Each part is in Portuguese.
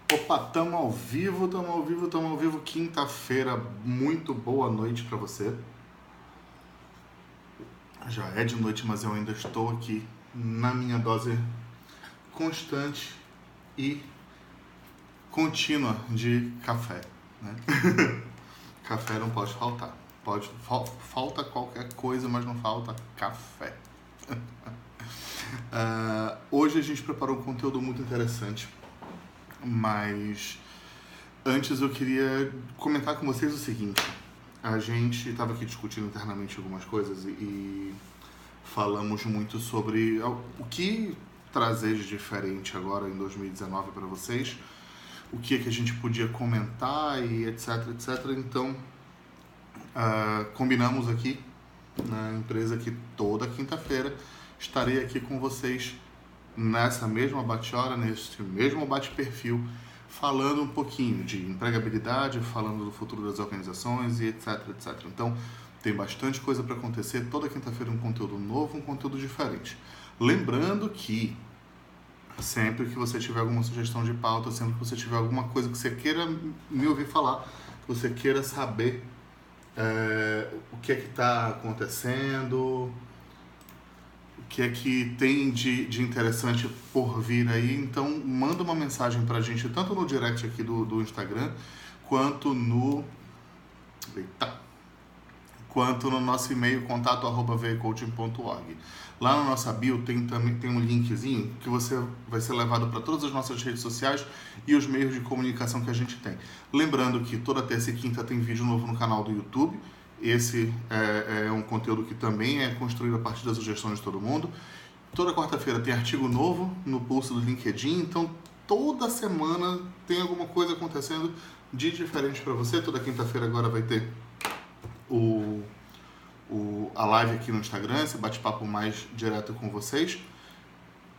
Opa, tamo ao vivo, tamo ao vivo, tamo ao vivo. Quinta-feira, muito boa noite pra você. Já é de noite, mas eu ainda estou aqui na minha dose constante e contínua de café, né? Café não pode faltar. Falta qualquer coisa, mas não falta café. Hoje a gente preparou um conteúdo muito interessante, mas antes eu queria comentar com vocês o seguinte. A gente estava aqui discutindo internamente algumas coisas e falamos muito sobre o que trazer de diferente agora em 2019 para vocês, o que é que a gente podia comentar e etc, etc. Então, combinamos aqui na empresa que toda quinta-feira estarei aqui com vocês nessa mesma bate-hora, nesse mesmo bate-perfil, falando um pouquinho de empregabilidade, falando do futuro das organizações e etc, etc. Então, tem bastante coisa para acontecer. Toda quinta-feira um conteúdo novo, um conteúdo diferente. Lembrando que sempre que você tiver alguma sugestão de pauta, sempre que você tiver alguma coisa que você queira me ouvir falar, que você queira saber o que é que está acontecendo, o que é que tem de interessante por vir aí, então manda uma mensagem pra gente, tanto no direct aqui do Instagram, quanto no... quanto no nosso e-mail, contato@vecoaching.org. Lá na nossa bio tem um linkzinho que você vai ser levado para todas as nossas redes sociais e os meios de comunicação que a gente tem. Lembrando que toda terça e quinta tem vídeo novo no canal do YouTube. Esse é um conteúdo que também é construído a partir das sugestões de todo mundo. Toda quarta-feira tem artigo novo no pulso do LinkedIn, então toda semana tem alguma coisa acontecendo de diferente para você. Toda quinta-feira agora vai ter a live aqui no Instagram, esse bate-papo mais direto com vocês.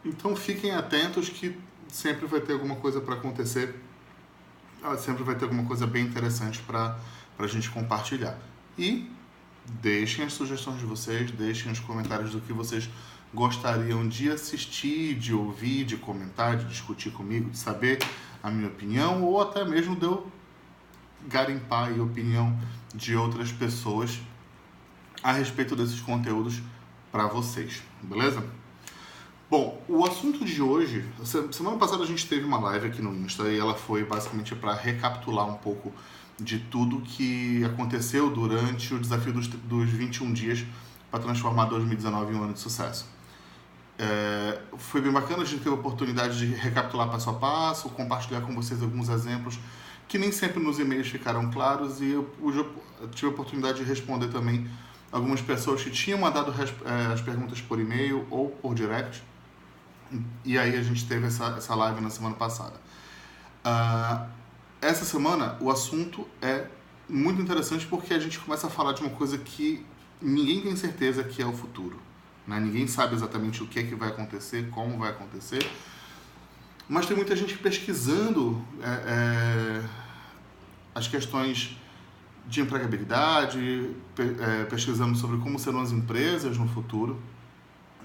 Então fiquem atentos que sempre vai ter alguma coisa para acontecer, sempre vai ter alguma coisa bem interessante para a gente compartilhar. E deixem as sugestões de vocês, deixem os comentários do que vocês gostariam de assistir, de ouvir, de comentar, de discutir comigo, de saber a minha opinião ou até mesmo de eu garimpar a opinião de outras pessoas a respeito desses conteúdos para vocês, beleza? Bom, o assunto de hoje, semana passada a gente teve uma live aqui no Insta e ela foi basicamente para recapitular um pouco de tudo que aconteceu durante o desafio dos 21 dias para transformar 2019 em um ano de sucesso. Foi bem bacana, a gente teve a oportunidade de recapitular passo a passo, compartilhar com vocês alguns exemplos que nem sempre nos e-mails ficaram claros e eu tive a oportunidade de responder também algumas pessoas que tinham mandado as perguntas por e-mail ou por direct. E aí a gente teve essa live na semana passada. Essa semana o assunto é muito interessante porque a gente começa a falar de uma coisa que ninguém tem certeza que é o futuro, né? Ninguém sabe exatamente o que é que vai acontecer, como vai acontecer, mas tem muita gente pesquisando as questões de empregabilidade, pesquisando sobre como serão as empresas no futuro.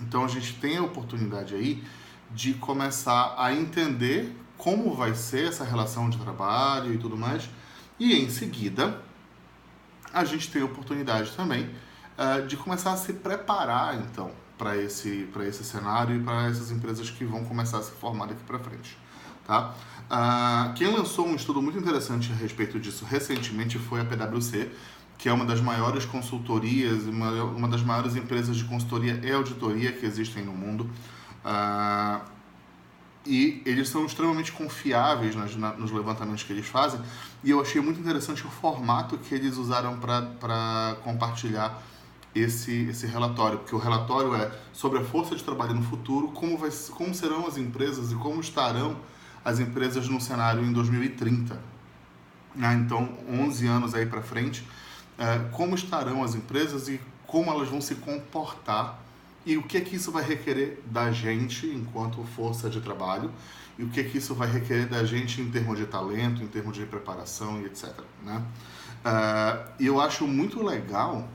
Então a gente tem a oportunidade aí de começar a entender como vai ser essa relação de trabalho e tudo mais. E em seguida, a gente tem a oportunidade também de começar a se preparar então para esse cenário e para essas empresas que vão começar a se formar daqui para frente. Tá? Quem lançou um estudo muito interessante a respeito disso recentemente foi a PwC, que é uma das maiores consultorias, uma das maiores empresas de consultoria e auditoria que existem no mundo. E eles são extremamente confiáveis nos levantamentos que eles fazem. E eu achei muito interessante o formato que eles usaram para compartilhar esse relatório, porque o relatório é sobre a força de trabalho no futuro, como serão as empresas e como estarão as empresas no cenário em 2030. Então, 11 anos aí para frente, como estarão as empresas e como elas vão se comportar e o que é que isso vai requerer da gente enquanto força de trabalho e o que é que isso vai requerer da gente em termos de talento, em termos de preparação e etc. Né? E eu acho muito legal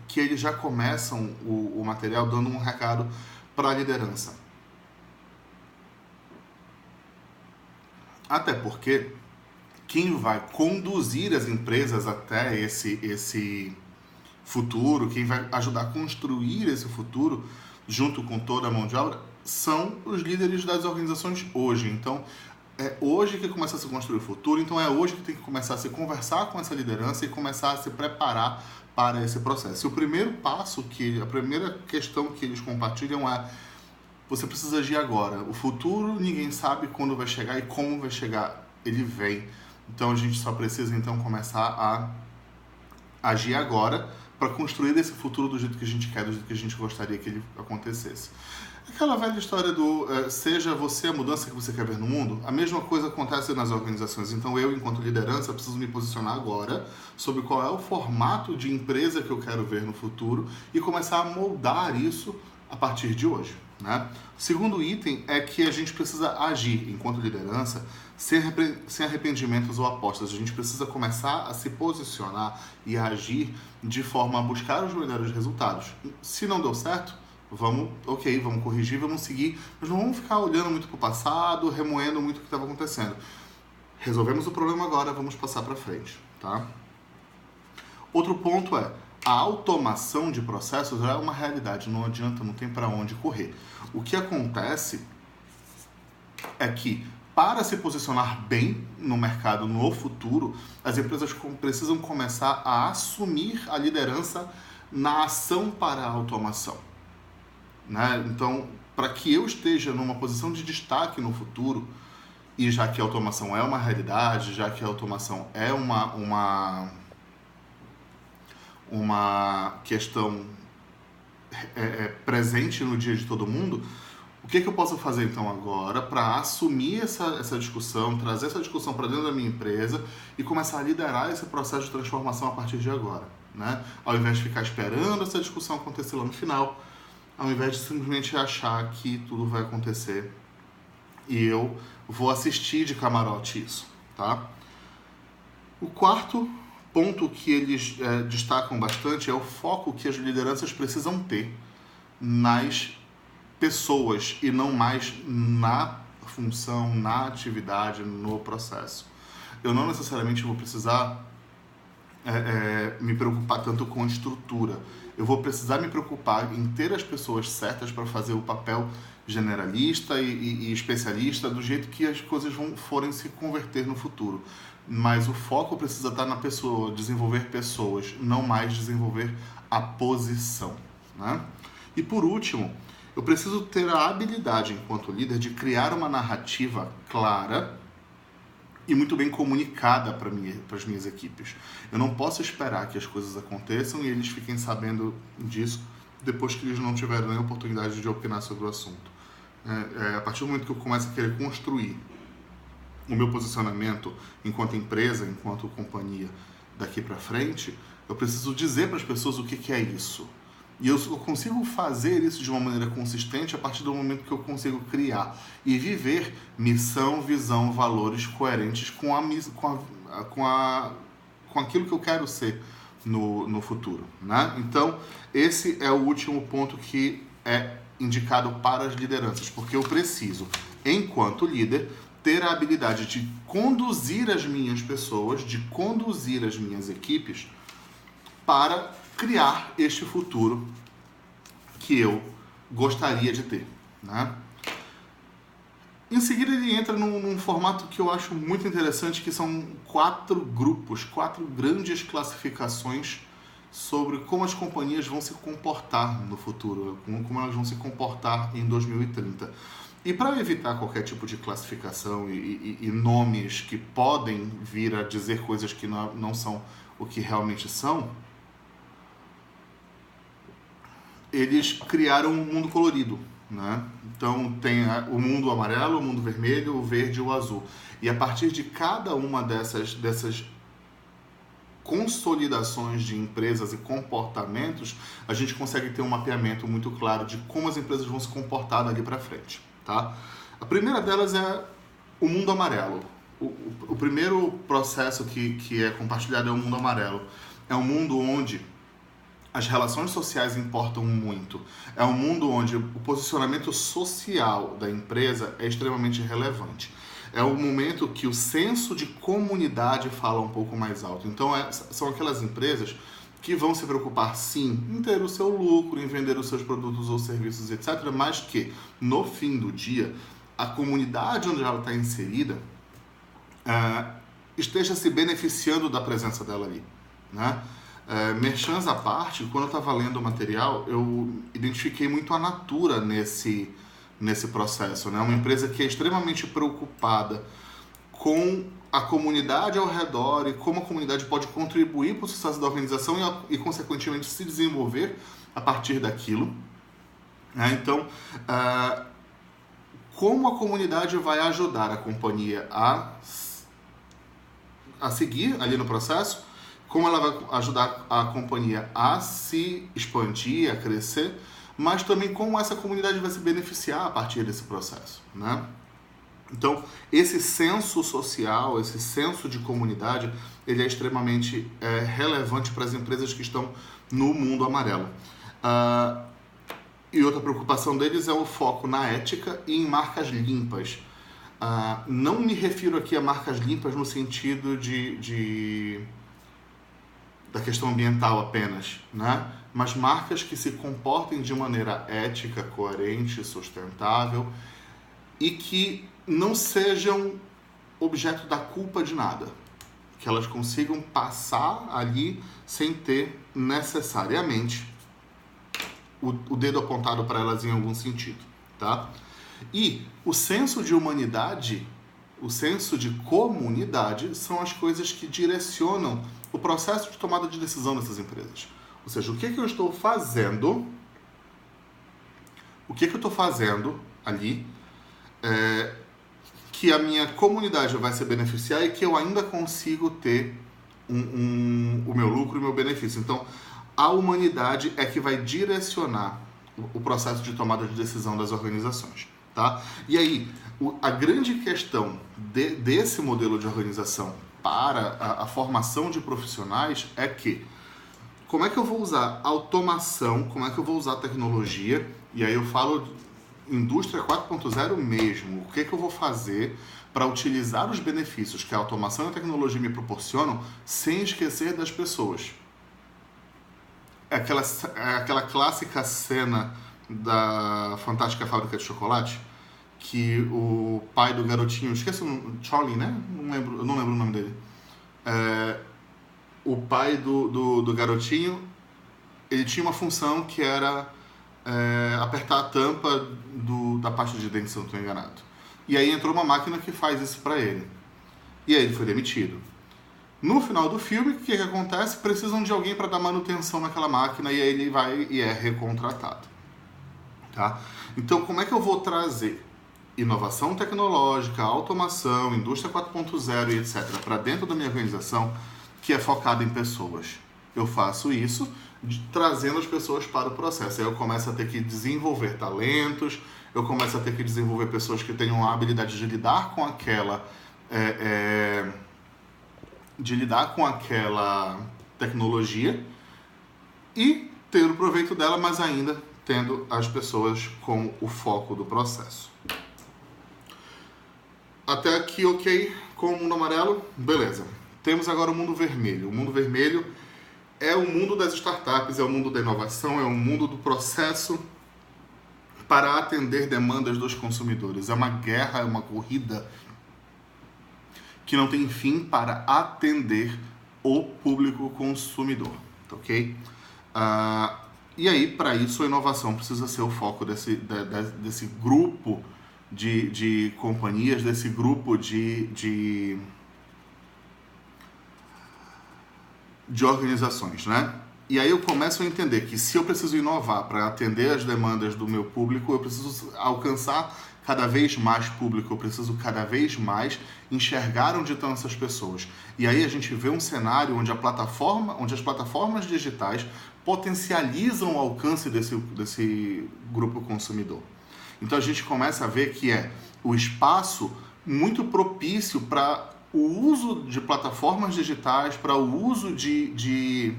que eles já começam o material dando um recado para a liderança. Até porque quem vai conduzir as empresas até esse futuro, quem vai ajudar a construir esse futuro, junto com toda a mão de obra, são os líderes das organizações hoje. Então, é hoje que começa a se construir o futuro, então é hoje que tem que começar a se conversar com essa liderança e começar a se preparar para esse processo. E o primeiro passo, a primeira questão que eles compartilham é: você precisa agir agora. O futuro ninguém sabe quando vai chegar e como vai chegar, ele vem. Então a gente só precisa então começar a agir agora para construir esse futuro do jeito que a gente quer, do jeito que a gente gostaria que ele acontecesse. Aquela velha história do seja você a mudança que você quer ver no mundo, a mesma coisa acontece nas organizações. Então eu, enquanto liderança, preciso me posicionar agora sobre qual é o formato de empresa que eu quero ver no futuro e começar a moldar isso a partir de hoje, né? O segundo item é que a gente precisa agir enquanto liderança sem arrependimentos ou apostas. A gente precisa começar a se posicionar e a agir de forma a buscar os melhores resultados. Se não deu certo, vamos corrigir, vamos seguir, mas não vamos ficar olhando muito para o passado, remoendo muito o que estava acontecendo. Resolvemos o problema agora, vamos passar para frente, tá? Outro ponto é: a automação de processos é uma realidade, não adianta, não tem para onde correr. O que acontece é que, para se posicionar bem no mercado no futuro, as empresas precisam começar a assumir a liderança na ação para a automação, né? Então, para que eu esteja numa posição de destaque no futuro, e já que a automação é uma realidade, já que a automação é uma questão presente no dia de todo mundo, o que eu posso fazer então agora para assumir essa discussão, trazer essa discussão para dentro da minha empresa e começar a liderar esse processo de transformação a partir de agora, né? Ao invés de ficar esperando essa discussão acontecer lá no final, ao invés de simplesmente achar que tudo vai acontecer e eu vou assistir de camarote isso, tá? O quarto ponto que eles destacam bastante é o foco que as lideranças precisam ter nas pessoas e não mais na função, na atividade, no processo. Eu não necessariamente vou precisar me preocupar tanto com a estrutura. Eu vou precisar me preocupar em ter as pessoas certas para fazer o papel generalista e especialista do jeito que as coisas forem se converter no futuro. Mas o foco precisa estar na pessoa, desenvolver pessoas, não mais desenvolver a posição, né? E por último, eu preciso ter a habilidade, enquanto líder, de criar uma narrativa clara e muito bem comunicada para as minhas equipes. Eu não posso esperar que as coisas aconteçam e eles fiquem sabendo disso depois que eles não tiveram nem a oportunidade de opinar sobre o assunto. A partir do momento que eu começo a querer construir o meu posicionamento enquanto empresa, enquanto companhia daqui para frente, eu preciso dizer para as pessoas o que é isso. E eu consigo fazer isso de uma maneira consistente a partir do momento que eu consigo criar e viver missão, visão, valores coerentes com aquilo que eu quero ser no futuro, né? Então, esse é o último ponto que é indicado para as lideranças, porque eu preciso, enquanto líder, ter a habilidade de conduzir as minhas pessoas, de conduzir as minhas equipes para criar este futuro que eu gostaria de ter, né? Em seguida, ele entra num formato que eu acho muito interessante, que são 4 grupos, 4 grandes classificações sobre como as companhias vão se comportar no futuro, como elas vão se comportar em 2030. E para evitar qualquer tipo de classificação e nomes que podem vir a dizer coisas que não são o que realmente são, eles criaram um mundo colorido, né? Então tem o mundo amarelo, o mundo vermelho, o verde e o azul. E a partir de cada uma dessas consolidações de empresas e comportamentos, a gente consegue ter um mapeamento muito claro de como as empresas vão se comportar dali para frente, tá? A primeira delas é o mundo amarelo. O primeiro processo que é compartilhado é o mundo amarelo. É um mundo onde as relações sociais importam muito. É um mundo onde o posicionamento social da empresa é extremamente relevante. é o momento que o senso de comunidade fala um pouco mais alto. Então, são aquelas empresas que vão se preocupar, sim, em ter o seu lucro, em vender os seus produtos ou serviços, etc., mas que, no fim do dia, a comunidade onde ela está inserida esteja se beneficiando da presença dela ali, né? Merchans à parte, quando eu estava lendo o material, eu identifiquei muito a Natura nesse processo, né? Uma empresa que é extremamente preocupada com a comunidade ao redor e como a comunidade pode contribuir para o sucesso da organização e consequentemente, se desenvolver a partir daquilo, né? Então, como a comunidade vai ajudar a companhia a seguir ali no processo, como ela vai ajudar a companhia a se expandir, a crescer, mas também como essa comunidade vai se beneficiar a partir desse processo, né? Então, esse senso social, esse senso de comunidade, ele é extremamente relevante para as empresas que estão no mundo amarelo. E outra preocupação deles é o foco na ética e em marcas limpas. Não me refiro aqui a marcas limpas no sentido da questão ambiental apenas, né? Mas marcas que se comportem de maneira ética, coerente, sustentável e que não sejam objeto da culpa de nada. Que elas consigam passar ali sem ter necessariamente o dedo apontado para elas em algum sentido, tá? E o senso de humanidade, o senso de comunidade são as coisas que direcionam o processo de tomada de decisão dessas empresas. Ou seja, o que eu estou fazendo, ali, que a minha comunidade vai se beneficiar e que eu ainda consigo ter o meu lucro e o meu benefício. Então, a humanidade é que vai direcionar o processo de tomada de decisão das organizações, tá? E aí, a grande questão desse modelo de organização para a formação de profissionais é que como é que eu vou usar automação, como é que eu vou usar tecnologia, e aí eu falo indústria 4.0 mesmo, o que eu vou fazer para utilizar os benefícios que a automação e a tecnologia me proporcionam sem esquecer das pessoas. É aquela clássica cena da Fantástica Fábrica de Chocolate, que o pai do garotinho, esqueci o nome, Charlie, né? Eu não lembro o nome dele. O pai do garotinho, ele tinha uma função que era apertar a tampa da pasta de dente, se eu não estou enganado. E aí entrou uma máquina que faz isso para ele. E aí ele foi demitido. No final do filme, o que acontece? Precisam de alguém para dar manutenção naquela máquina e aí ele vai e é recontratado. Tá? Então, como é que eu vou trazer inovação tecnológica, automação, indústria 4.0 e etc. para dentro da minha organização que é focada em pessoas? Eu faço isso trazendo as pessoas para o processo. Aí eu começo a ter que desenvolver talentos, eu começo a ter que desenvolver pessoas que tenham a habilidade de lidar com aquela tecnologia e ter o proveito dela, mas ainda tendo as pessoas como o foco do processo. Até aqui, ok? Com o mundo amarelo? Beleza. Temos agora o mundo vermelho. O mundo vermelho é o mundo das startups, é o mundo da inovação, é o mundo do processo para atender demandas dos consumidores. É uma guerra, é uma corrida que não tem fim para atender o público consumidor, ok? E aí, para isso, a inovação precisa ser o foco desse grupo de companhias, desse grupo de organizações, né? E aí eu começo a entender que se eu preciso inovar para atender as demandas do meu público, eu preciso alcançar cada vez mais público, eu preciso cada vez mais enxergar onde estão essas pessoas. E aí a gente vê um cenário onde as plataformas digitais potencializam o alcance desse grupo consumidor. Então a gente começa a ver que é o espaço muito propício para o uso de plataformas digitais, para o uso de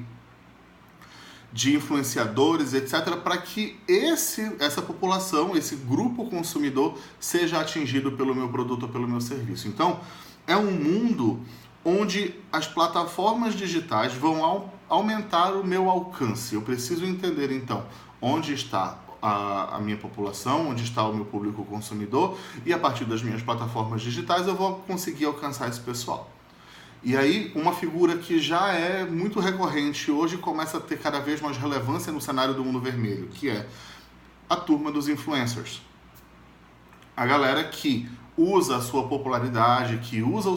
de influenciadores, etc., para que essa população, esse grupo consumidor, seja atingido pelo meu produto ou pelo meu serviço. Então, é um mundo onde as plataformas digitais vão aumentar o meu alcance. Eu preciso entender, então, onde está a minha população, onde está o meu público consumidor, e a partir das minhas plataformas digitais eu vou conseguir alcançar esse pessoal. E aí, uma figura que já é muito recorrente hoje começa a ter cada vez mais relevância no cenário do mundo vermelho, que é a turma dos influencers. A galera que usa a sua popularidade, que usa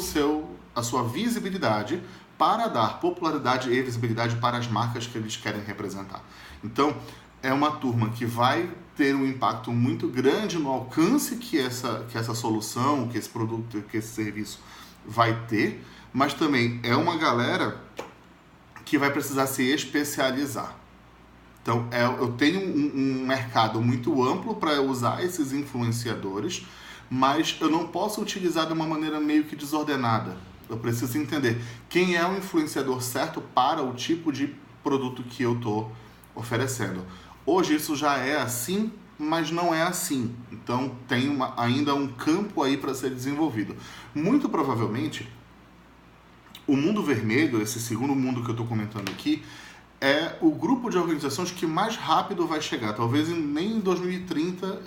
a sua visibilidade para dar popularidade e visibilidade para as marcas que eles querem representar. Então, é uma turma que vai ter um impacto muito grande no alcance que essa solução, que esse produto, que esse serviço vai ter, mas também é uma galera que vai precisar se especializar. Então, eu tenho um mercado muito amplo para usar esses influenciadores, mas eu não posso utilizar de uma maneira meio que desordenada. Eu preciso entender quem é o influenciador certo para o tipo de produto que eu estou oferecendo. Hoje isso já é assim, mas não é assim. Então tem ainda um campo aí para ser desenvolvido. Muito provavelmente, o mundo vermelho, esse segundo mundo que eu estou comentando aqui, é o grupo de organizações que mais rápido vai chegar. Talvez nem em 2030,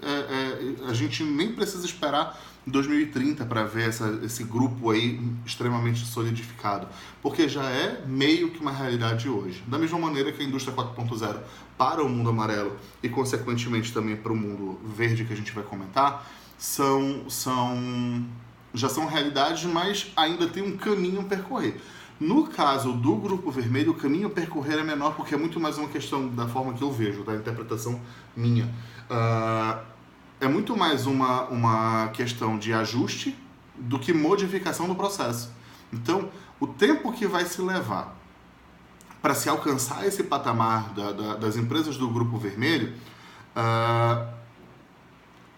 a gente nem precisa esperar 2030 para ver esse grupo aí extremamente solidificado, porque já é meio que uma realidade hoje. Da mesma maneira que a indústria 4.0 para o mundo amarelo e, consequentemente, também para o mundo verde que a gente vai comentar, já são realidades, mas ainda tem um caminho a percorrer. No caso do grupo vermelho, o caminho a percorrer é menor, porque é muito mais uma questão da forma que eu vejo, da interpretação minha. É muito mais uma questão de ajuste do que modificação do processo. Então, o tempo que vai se levar para se alcançar esse patamar das empresas do grupo vermelho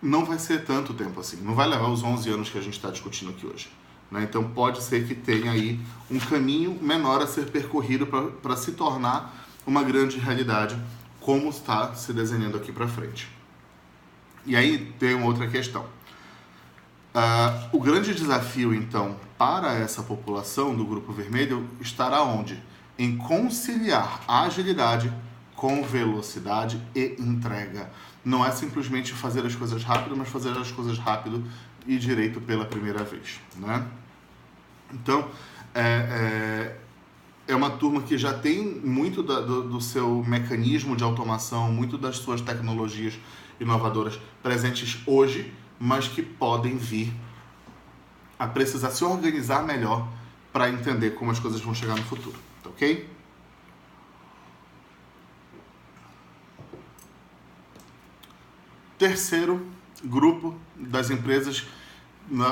não vai ser tanto tempo assim. Não vai levar os 11 anos que a gente está discutindo aqui hoje. Né? Então, pode ser que tenha aí um caminho menor a ser percorrido para se tornar uma grande realidade, como está se desenhando aqui para frente. E aí tem uma outra questão. O grande desafio, então, para essa população do Grupo Vermelho estará onde? Em conciliar a agilidade com velocidade e entrega. Não é simplesmente fazer as coisas rápido, mas fazer as coisas rápido e direito pela primeira vez. Né? Então, é uma turma que já tem muito do seu mecanismo de automação, muito das suas tecnologias inovadoras presentes hoje, mas que podem vir a precisar se organizar melhor para entender como as coisas vão chegar no futuro, tá ok? Terceiro grupo das empresas,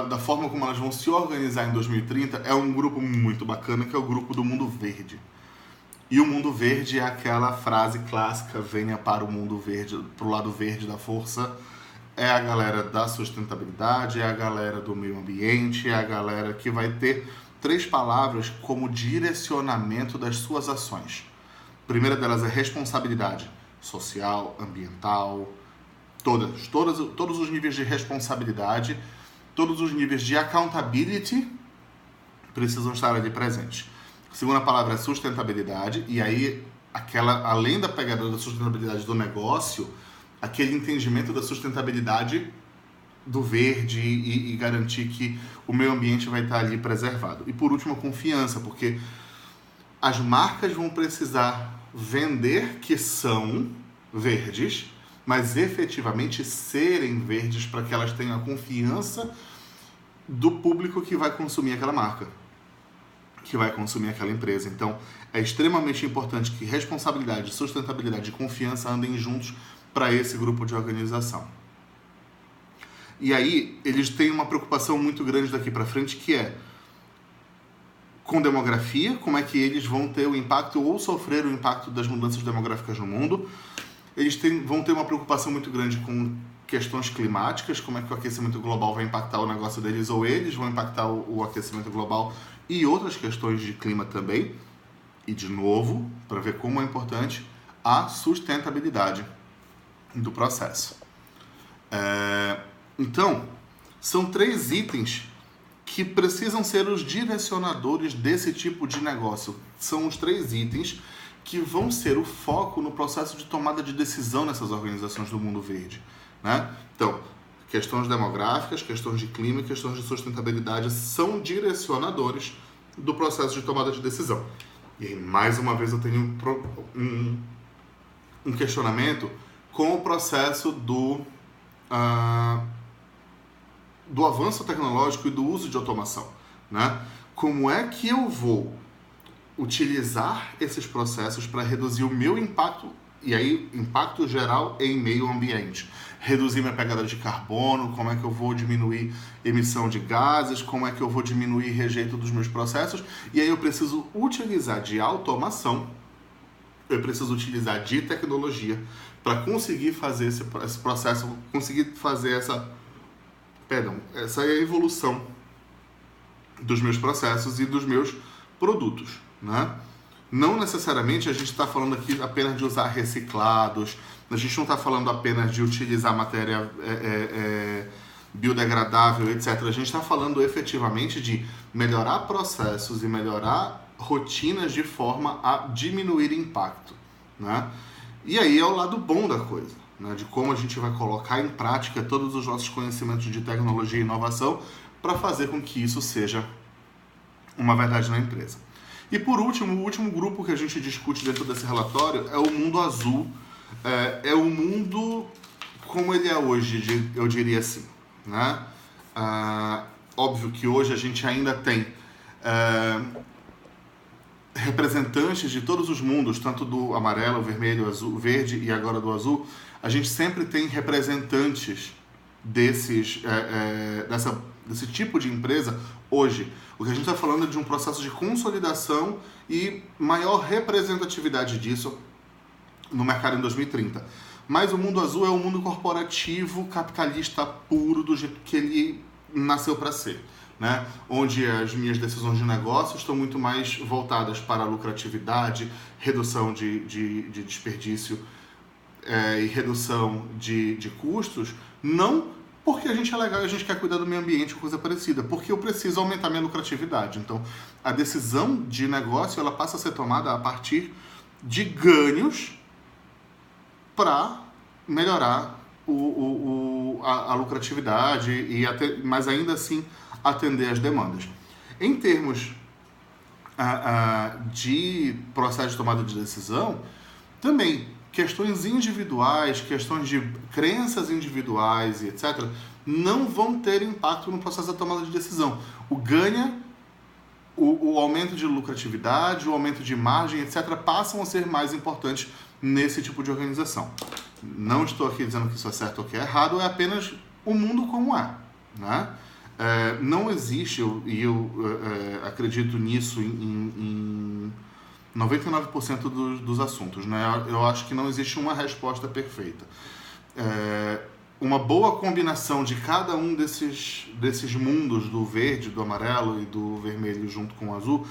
da forma como elas vão se organizar em 2030, é um grupo muito bacana, que é o grupo do mundo verde. E o mundo verde é aquela frase clássica, venha para o mundo verde, para o lado verde da força. É a galera da sustentabilidade, é a galera do meio ambiente, é a galera que vai ter 3 palavras como direcionamento das suas ações. A primeira delas é responsabilidade social, ambiental, todos os níveis de responsabilidade, todos os níveis de accountability precisam estar ali presentes. A segunda palavra é sustentabilidade, e aí, além da pegada da sustentabilidade do negócio, aquele entendimento da sustentabilidade do verde e garantir que o meio ambiente vai estar ali preservado. E por último, a confiança, porque as marcas vão precisar vender que são verdes, mas efetivamente serem verdes para que elas tenham a confiança do público que vai consumir aquela marca, que vai consumir aquela empresa. Então, é extremamente importante que responsabilidade, sustentabilidade e confiança andem juntos para esse grupo de organização. E aí, eles têm uma preocupação muito grande daqui para frente, que é com demografia, como é que eles vão ter o impacto ou sofrer o impacto das mudanças demográficas no mundo. Eles vão ter uma preocupação muito grande com questões climáticas, como é que o aquecimento global vai impactar o negócio deles, ou eles vão impactar o aquecimento global, e outras questões de clima também. E, de novo, para ver como é importante, a sustentabilidade do processo. Então, são 3 itens que precisam ser os direcionadores desse tipo de negócio. São os 3 itens que vão ser o foco no processo de tomada de decisão nessas organizações do mundo verde, né? Então, questões demográficas, questões de clima e questões de sustentabilidade são direcionadores do processo de tomada de decisão. E, mais uma vez, eu tenho um questionamento com o processo do avanço tecnológico e do uso de automação, né? Como é que eu vou utilizar esses processos para reduzir o meu impacto, e aí impacto geral em meio ambiente? Reduzir minha pegada de carbono, como é que eu vou diminuir emissão de gases, como é que eu vou diminuir rejeito dos meus processos, e aí eu preciso utilizar de automação, eu preciso utilizar de tecnologia para conseguir fazer esse processo, conseguir fazer essa evolução dos meus processos e dos meus produtos, né? Não necessariamente a gente está falando aqui apenas de usar reciclados, a gente não está falando apenas de utilizar matéria biodegradável, etc. A gente está falando efetivamente de melhorar processos e melhorar rotinas de forma a diminuir impacto, né? E aí é o lado bom da coisa, né? De como a gente vai colocar em prática todos os nossos conhecimentos de tecnologia e inovação para fazer com que isso seja uma verdade na empresa. E por último, o último grupo que a gente discute dentro desse relatório é o mundo azul. É o mundo como ele é hoje, eu diria assim, né? Óbvio que hoje a gente ainda tem representantes de todos os mundos, tanto do amarelo, o vermelho, o azul, o verde e agora do azul. A gente sempre tem representantes desse tipo de empresa hoje. O que a gente está falando é de um processo de consolidação e maior representatividade disso no mercado em 2030. Mas o mundo azul é um mundo corporativo, capitalista puro, do jeito que ele nasceu para ser, né? Onde as minhas decisões de negócio estão muito mais voltadas para a lucratividade, redução de desperdício e redução de custos, não porque a gente é legal e a gente quer cuidar do meio ambiente ou coisa parecida, porque eu preciso aumentar minha lucratividade. Então, a decisão de negócio ela passa a ser tomada a partir de ganhos para melhorar a lucratividade, mas ainda assim atender as demandas. Em termos de processo de tomada de decisão, também questões individuais, questões de crenças individuais e etc., não vão ter impacto no processo da tomada de decisão. O aumento de lucratividade, o aumento de margem, etc., passam a ser mais importantes nesse tipo de organização. Não estou aqui dizendo que isso é certo ou que é errado, é apenas o mundo como é, né? Não existe, e eu acredito nisso em 99% dos assuntos, né? Eu acho que não existe uma resposta perfeita. Uma boa combinação de cada um desses mundos, do verde, do amarelo e do vermelho junto com o azul,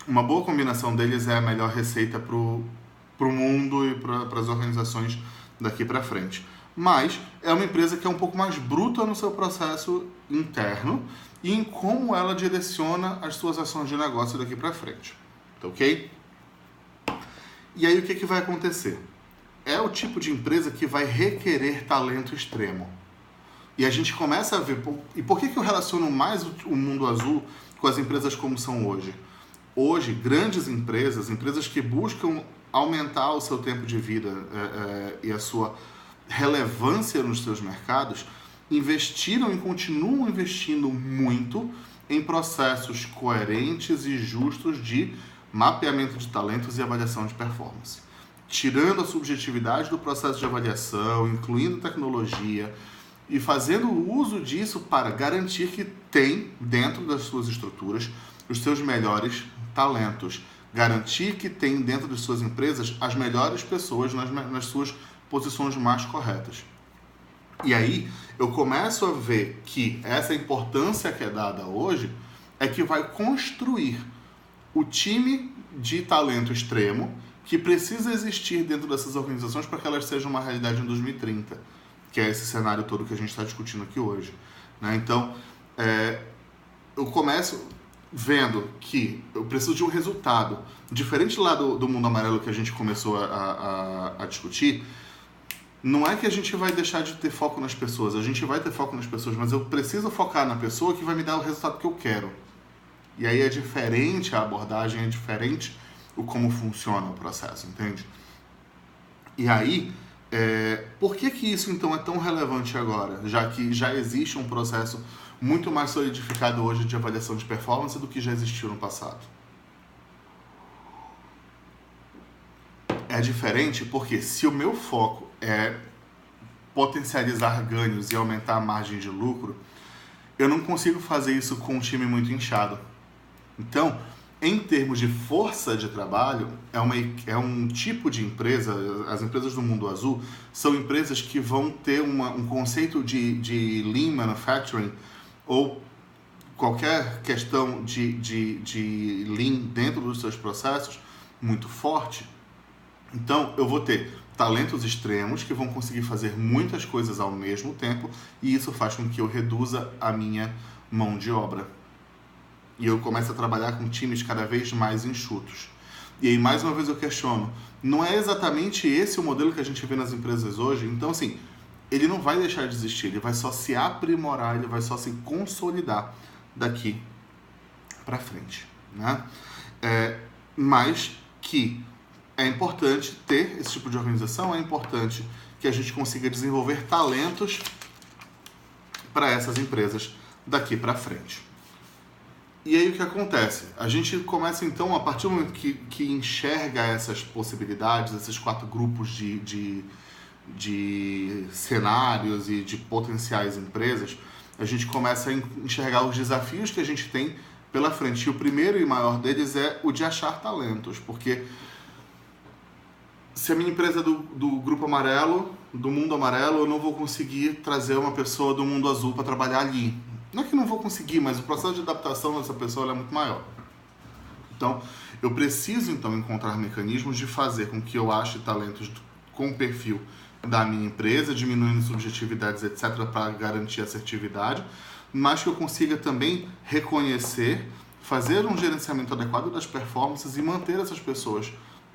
uma boa combinação deles é a melhor receita para o mundo e para as organizações daqui para frente. Mas é uma empresa que é um pouco mais bruta no seu processo interno e em como ela direciona as suas ações de negócio daqui para frente. Tá ok? E aí o que vai acontecer? É o tipo de empresa que vai requerer talento extremo. E a gente começa a ver... E por que eu relaciono mais o mundo azul com as empresas como são hoje? Hoje, grandes empresas que buscam aumentar o seu tempo de vida e a sua relevância nos seus mercados, investiram e continuam investindo muito em processos coerentes e justos de mapeamento de talentos e avaliação de performance. Tirando a subjetividade do processo de avaliação, incluindo tecnologia e fazendo uso disso para garantir que tem dentro das suas estruturas os seus melhores talentos. Garantir que tem dentro de suas empresas as melhores pessoas nas suas posições mais corretas. E aí eu começo a ver que essa importância que é dada hoje é que vai construir o time de talento extremo que precisa existir dentro dessas organizações para que elas sejam uma realidade em 2030, que é esse cenário todo que a gente está discutindo aqui hoje, né? Então, eu começo vendo que eu preciso de um resultado diferente lá do mundo amarelo que a gente começou a discutir. Não é que a gente vai deixar de ter foco nas pessoas, a gente vai ter foco nas pessoas, mas eu preciso focar na pessoa que vai me dar o resultado que eu quero. E aí é diferente a abordagem, é diferente o como funciona o processo, entende? E aí, por que isso então é tão relevante agora? Já que já existe um processo muito mais solidificado hoje de avaliação de performance do que já existiu no passado. É diferente porque se o meu foco é potencializar ganhos e aumentar a margem de lucro, eu não consigo fazer isso com um time muito inchado. Então, em termos de força de trabalho, é um tipo de empresa, as empresas do mundo azul são empresas que vão ter um conceito de Lean Manufacturing ou qualquer questão de Lean dentro dos seus processos muito forte. Então, eu vou ter talentos extremos que vão conseguir fazer muitas coisas ao mesmo tempo e isso faz com que eu reduza a minha mão de obra. E eu começo a trabalhar com times cada vez mais enxutos. E aí, mais uma vez, eu questiono. Não é exatamente esse o modelo que a gente vê nas empresas hoje? Então, assim, ele não vai deixar de existir. Ele vai só se aprimorar, ele vai só se consolidar daqui para frente, né? Mas que é importante ter esse tipo de organização, é importante que a gente consiga desenvolver talentos para essas empresas daqui para frente. E aí o que acontece? A gente começa então, a partir do momento que enxerga essas possibilidades, esses 4 grupos de cenários e de potenciais empresas, a gente começa a enxergar os desafios que a gente tem pela frente. E o primeiro e maior deles é o de achar talentos, porque se a minha empresa é do grupo amarelo, do mundo amarelo, eu não vou conseguir trazer uma pessoa do mundo azul para trabalhar ali. Não é que não vou conseguir, mas o processo de adaptação dessa pessoa é muito maior. Então, eu preciso então encontrar mecanismos de fazer com que eu ache talentos com o perfil da minha empresa, diminuindo subjetividades, etc., para garantir assertividade, mas que eu consiga também reconhecer, fazer um gerenciamento adequado das performances e manter essas pessoas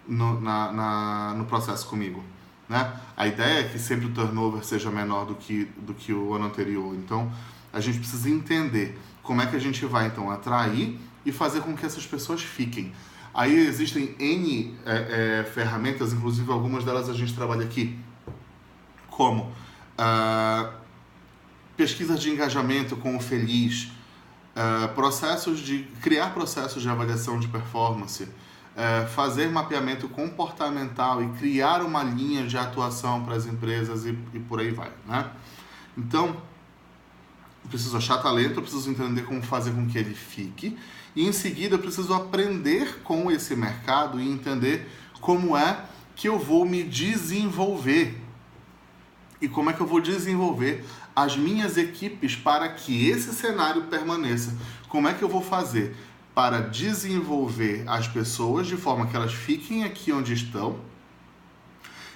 no processo comigo, né? A ideia é que sempre o turnover seja menor do que o ano anterior. Então, a gente precisa entender como é que a gente vai, então, atrair e fazer com que essas pessoas fiquem. Aí existem N ferramentas, inclusive algumas delas a gente trabalha aqui, como pesquisas de engajamento com o Feliz, criar processos de avaliação de performance, fazer mapeamento comportamental e criar uma linha de atuação para as empresas e por aí vai, né? Então, eu preciso achar talento, eu preciso entender como fazer com que ele fique e em seguida eu preciso aprender com esse mercado e entender como é que eu vou me desenvolver e como é que eu vou desenvolver as minhas equipes para que esse cenário permaneça. Como é que eu vou fazer para desenvolver as pessoas de forma que elas fiquem aqui onde estão,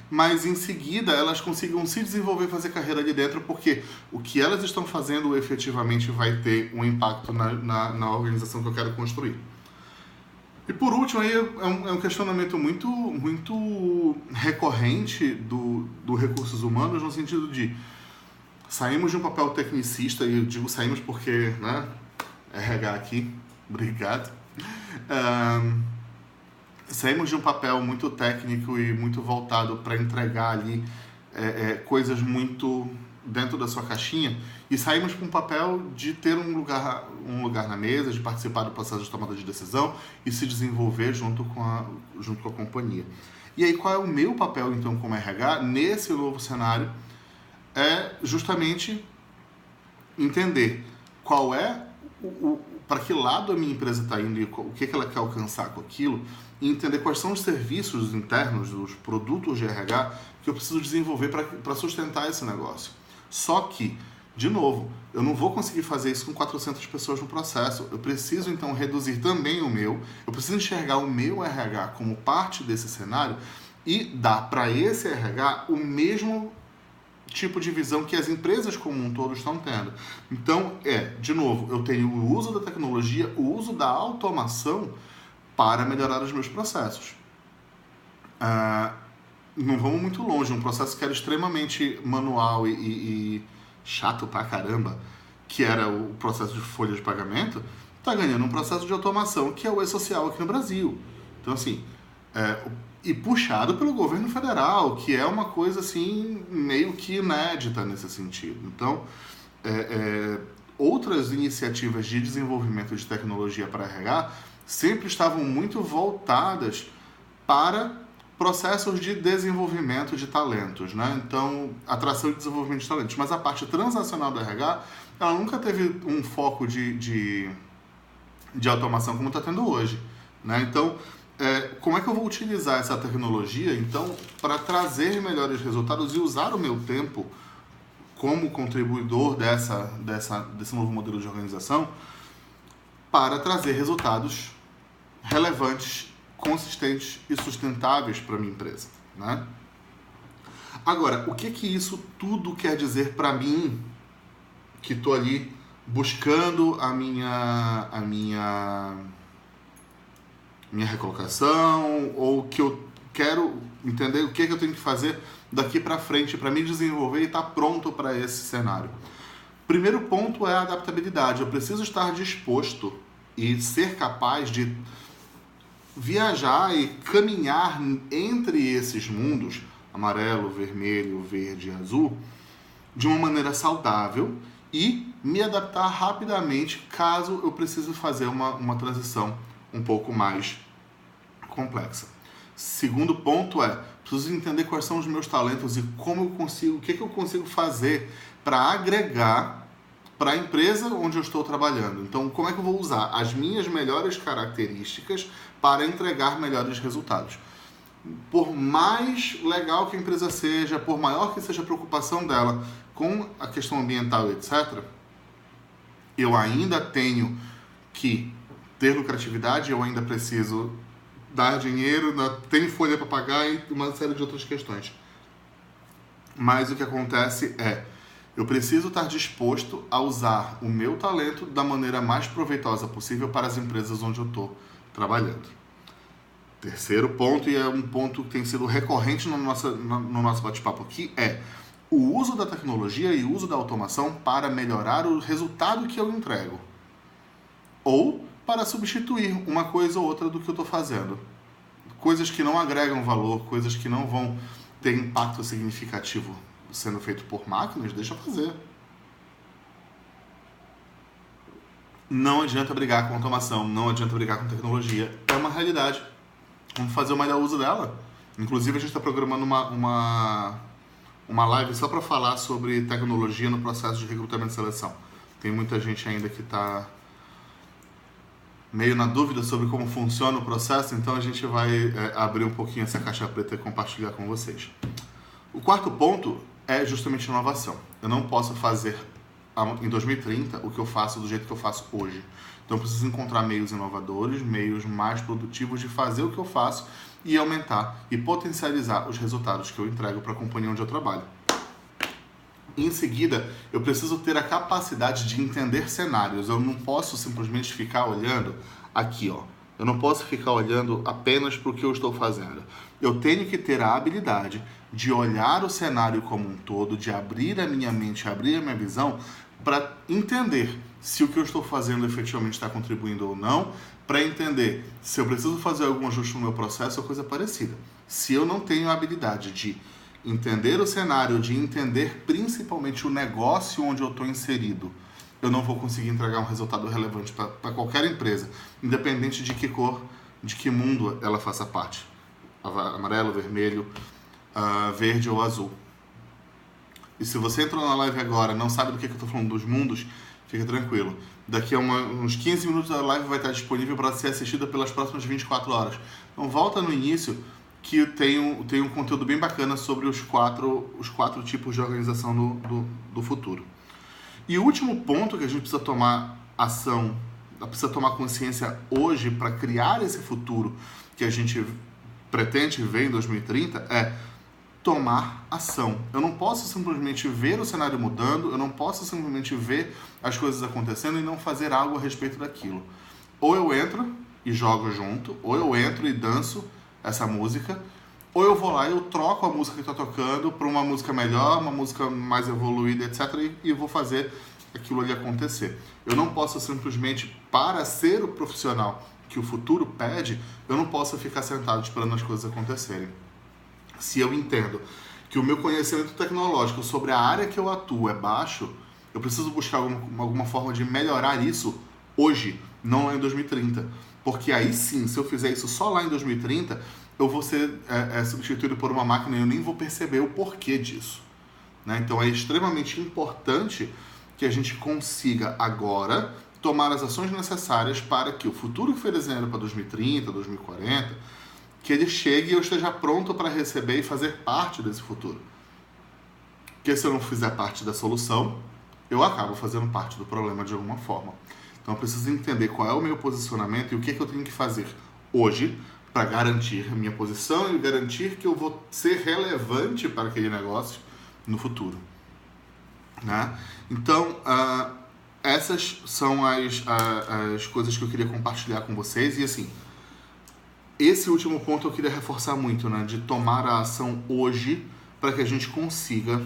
mas em seguida elas consigam se desenvolver e fazer carreira ali dentro, porque o que elas estão fazendo efetivamente vai ter um impacto na organização que eu quero construir. E por último, aí é um questionamento muito, muito recorrente do recursos humanos, no sentido de saímos de um papel tecnicista, e eu digo saímos porque, né, RH aqui, obrigado. Saímos de um papel muito técnico e muito voltado para entregar ali coisas muito dentro da sua caixinha e saímos para um papel de ter um lugar na mesa, de participar do processo de tomada de decisão e se desenvolver junto com a companhia. E aí qual é o meu papel então como RH nesse novo cenário? É justamente entender qual é para que lado a minha empresa está indo e o que ela quer alcançar com aquilo e entender quais são os serviços internos, os produtos de RH que eu preciso desenvolver para sustentar esse negócio. Só que De novo, eu não vou conseguir fazer isso com 400 pessoas no processo. Eu preciso, então, reduzir também o meu. Eu preciso enxergar o meu RH como parte desse cenário e dar para esse RH o mesmo tipo de visão que as empresas como um todo estão tendo. Então, de novo, eu tenho o uso da tecnologia, o uso da automação para melhorar os meus processos. Não vamos muito longe. Um processo que era extremamente manual e chato pra caramba, que era o processo de folha de pagamento, tá ganhando um processo de automação que é o E-Social aqui no Brasil. Então, assim, e puxado pelo governo federal, que é uma coisa, assim, meio que inédita nesse sentido. Então, outras iniciativas de desenvolvimento de tecnologia para RH sempre estavam muito voltadas para processos de desenvolvimento de talentos, né? Então, atração e desenvolvimento de talentos. Mas a parte transacional do RH, ela nunca teve um foco de automação como está tendo hoje, né? Então, como é que eu vou utilizar essa tecnologia, então, para trazer melhores resultados e usar o meu tempo como contribuidor desse novo modelo de organização para trazer resultados relevantes, consistentes e sustentáveis para a minha empresa, né? Agora, o que isso tudo quer dizer para mim, que estou ali buscando a minha recolocação, ou que eu quero entender o que eu tenho que fazer daqui para frente para me desenvolver e estar pronto para esse cenário? Primeiro ponto é a adaptabilidade. Eu preciso estar disposto e ser capaz de viajar e caminhar entre esses mundos, amarelo, vermelho, verde e azul, de uma maneira saudável e me adaptar rapidamente caso eu precise fazer uma transição um pouco mais complexa. Segundo ponto preciso entender quais são os meus talentos e como eu consigo, o que eu consigo fazer para agregar para a empresa onde eu estou trabalhando. Então, como é que eu vou usar as minhas melhores características para entregar melhores resultados? Por mais legal que a empresa seja, por maior que seja a preocupação dela com a questão ambiental, etc., eu ainda tenho que ter lucratividade, eu ainda preciso dar dinheiro, tem folha para pagar e uma série de outras questões. Mas o que acontece eu preciso estar disposto a usar o meu talento da maneira mais proveitosa possível para as empresas onde eu estou trabalhando. Terceiro ponto, e é um ponto que tem sido recorrente no nosso bate-papo aqui, o uso da tecnologia e o uso da automação para melhorar o resultado que eu entrego. Ou para substituir uma coisa ou outra do que eu estou fazendo. Coisas que não agregam valor, coisas que não vão ter impacto significativo sendo feito por máquinas, deixa fazer. Não adianta brigar com automação, não adianta brigar com tecnologia. É uma realidade. Vamos fazer o melhor uso dela. Inclusive, a gente está programando uma live só para falar sobre tecnologia no processo de recrutamento e seleção. Tem muita gente ainda que está meio na dúvida sobre como funciona o processo, então a gente vai abrir um pouquinho essa caixa preta e compartilhar com vocês. O quarto ponto é justamente inovação. Eu não posso fazer em 2030 o que eu faço do jeito que eu faço hoje. Então eu preciso encontrar meios inovadores, meios mais produtivos de fazer o que eu faço e aumentar e potencializar os resultados que eu entrego para a companhia onde eu trabalho. Em seguida, eu preciso ter a capacidade de entender cenários. Eu não posso simplesmente ficar olhando aqui, ó. Eu não posso ficar olhando apenas para o que eu estou fazendo. Eu tenho que ter a habilidade de olhar o cenário como um todo, de abrir a minha mente, abrir a minha visão, para entender se o que eu estou fazendo efetivamente está contribuindo ou não, para entender se eu preciso fazer algum ajuste no meu processo ou coisa parecida. Se eu não tenho a habilidade de entender o cenário, de entender principalmente o negócio onde eu estou inserido, eu não vou conseguir entregar um resultado relevante para qualquer empresa, independente de que cor, de que mundo ela faça parte. Amarelo, vermelho, verde ou azul. E se você entrou na live agora e não sabe do que eu estou falando dos mundos, fica tranquilo. Daqui a uns 15 minutos a live vai estar disponível para ser assistida pelas próximas 24 horas. Então volta no início que tem um conteúdo bem bacana sobre os quatro tipos de organização do futuro. E o último ponto que a gente precisa tomar ação, precisa tomar consciência hoje para criar esse futuro que a gente pretende ver em 2030 é tomar ação. Eu não posso simplesmente ver o cenário mudando, eu não posso simplesmente ver as coisas acontecendo e não fazer algo a respeito daquilo. Ou eu entro e jogo junto, ou eu entro e danço essa música, ou eu vou lá e eu troco a música que está tocando para uma música melhor, uma música mais evoluída, etc. E vou fazer aquilo ali acontecer. Eu não posso simplesmente, para ser o profissional que o futuro pede, eu não posso ficar sentado esperando as coisas acontecerem. Se eu entendo que o meu conhecimento tecnológico sobre a área que eu atuo é baixo, eu preciso buscar alguma forma de melhorar isso hoje, não lá em 2030. Porque aí sim, se eu fizer isso só lá em 2030, eu vou ser substituído por uma máquina e eu nem vou perceber o porquê disso. Né? Então é extremamente importante que a gente consiga agora tomar as ações necessárias para que o futuro que foi desenhado para 2030, 2040, que ele chegue e eu esteja pronto para receber e fazer parte desse futuro. Porque se eu não fizer parte da solução, eu acabo fazendo parte do problema de alguma forma. Então eu preciso entender qual é o meu posicionamento e o que eu tenho que fazer hoje para garantir a minha posição e garantir que eu vou ser relevante para aquele negócio no futuro. Né? Então, essas são as coisas que eu queria compartilhar com vocês. E assim, esse último ponto eu queria reforçar muito, né? De tomar a ação hoje para que a gente consiga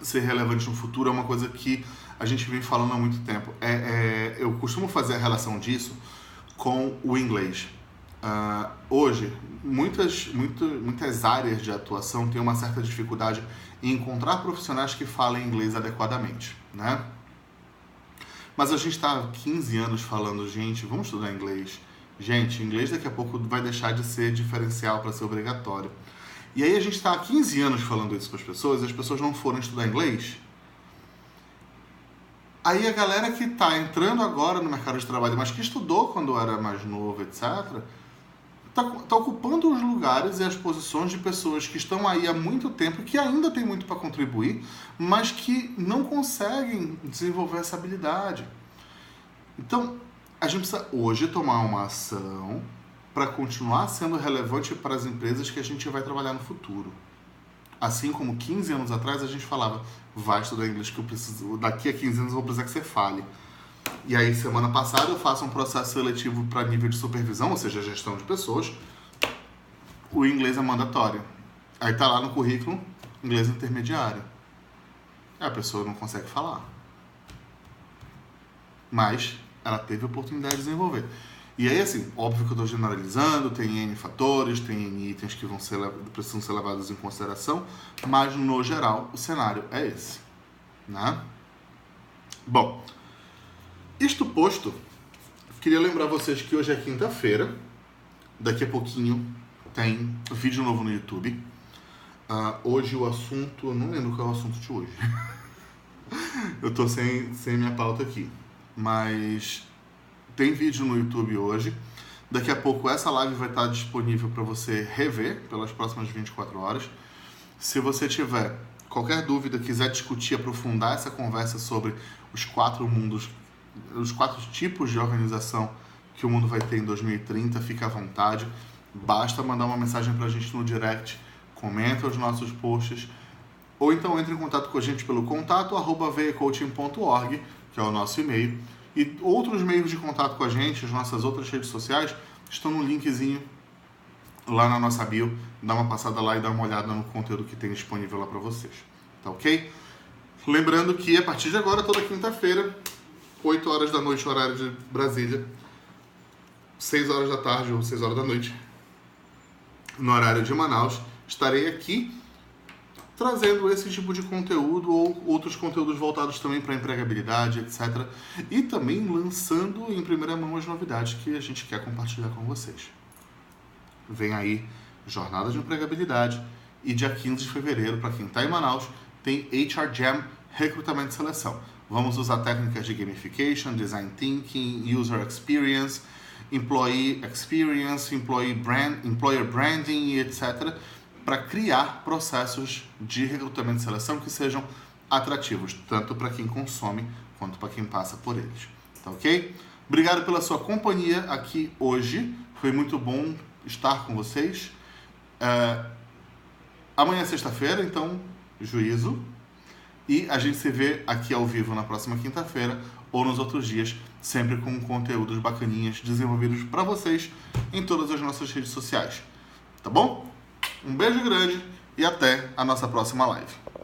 ser relevante no futuro. É uma coisa que a gente vem falando há muito tempo. Eu costumo fazer a relação disso com o inglês. Hoje, muitas áreas de atuação têm uma certa dificuldade em encontrar profissionais que falem inglês adequadamente, né? Mas a gente está há 15 anos falando, gente, vamos estudar inglês. Gente, inglês daqui a pouco vai deixar de ser diferencial para ser obrigatório. E aí a gente está há 15 anos falando isso para as pessoas e as pessoas não foram estudar inglês. Aí a galera que está entrando agora no mercado de trabalho, mas que estudou quando era mais novo, etc., está ocupando os lugares e as posições de pessoas que estão aí há muito tempo, que ainda tem muito para contribuir, mas que não conseguem desenvolver essa habilidade. Então, a gente precisa hoje tomar uma ação para continuar sendo relevante para as empresas que a gente vai trabalhar no futuro. Assim como 15 anos atrás a gente falava, vai estudar inglês que eu preciso, daqui a 15 anos eu vou precisar que você fale. E aí, semana passada, eu faço um processo seletivo para nível de supervisão, ou seja, gestão de pessoas. O inglês é mandatório. Aí tá lá no currículo, inglês intermediário. A pessoa não consegue falar. Mas ela teve a oportunidade de desenvolver. E aí, assim, óbvio que eu estou generalizando, tem N fatores, tem N itens que precisam ser levados em consideração, mas, no geral, o cenário é esse. Né? Bom, isto posto, queria lembrar vocês que hoje é quinta-feira, daqui a pouquinho tem vídeo novo no YouTube. Hoje o assunto, eu não lembro qual é o assunto de hoje. Eu tô sem minha pauta aqui, mas tem vídeo no YouTube hoje. Daqui a pouco essa live vai estar disponível para você rever pelas próximas 24 horas. Se você tiver qualquer dúvida, quiser discutir, aprofundar essa conversa sobre os 4 mundos, os 4 tipos de organização que o mundo vai ter em 2030, fica à vontade. Basta mandar uma mensagem para a gente no direct, comenta os nossos posts, ou então entre em contato com a gente pelo contato@veacoaching.org, que é o nosso e-mail. E outros meios de contato com a gente, as nossas outras redes sociais, estão no linkzinho lá na nossa bio. Dá uma passada lá e dá uma olhada no conteúdo que tem disponível lá para vocês. Tá ok? Lembrando que a partir de agora, toda quinta-feira, 8 horas da noite, horário de Brasília, 6 horas da tarde ou 6 horas da noite, no horário de Manaus, estarei aqui trazendo esse tipo de conteúdo ou outros conteúdos voltados também para empregabilidade, etc. E também lançando em primeira mão as novidades que a gente quer compartilhar com vocês. Vem aí Jornada de Empregabilidade e dia 15 de fevereiro, para quem está em Manaus, tem HR Jam Recrutamento e Seleção. Vamos usar técnicas de gamification, design thinking, user experience, employee experience, employer branding e etc. para criar processos de recrutamento e seleção que sejam atrativos, tanto para quem consome quanto para quem passa por eles. Tá ok? Obrigado pela sua companhia aqui hoje. Foi muito bom estar com vocês. Amanhã é sexta-feira, então, juízo. E a gente se vê aqui ao vivo na próxima quinta-feira ou nos outros dias, sempre com conteúdos bacaninhas desenvolvidos para vocês em todas as nossas redes sociais. Tá bom? Um beijo grande e até a nossa próxima live.